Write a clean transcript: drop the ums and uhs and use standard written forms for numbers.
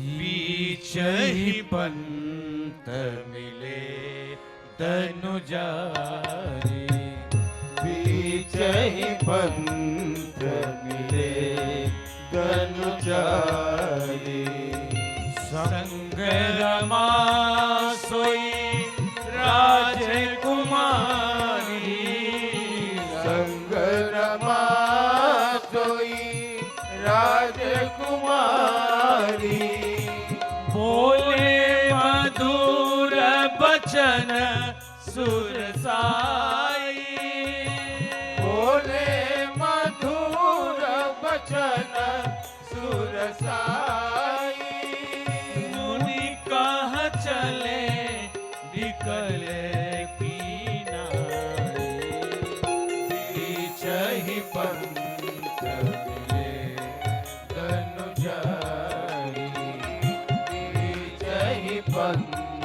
बीच ही पंत मिले धनुजारी, बीच ही पंथ मिले धनुजारी। संग्रमा सोई राजकुमारी, संग्रमा सोई राजकुमारी। बोले मधुर बचन सुरसाई, बोले मधुर बचन सुरसाई। मुनि कह चले निकले किनारे, बीच ही पंथ मिले धनुजारी, बीच ही पंथ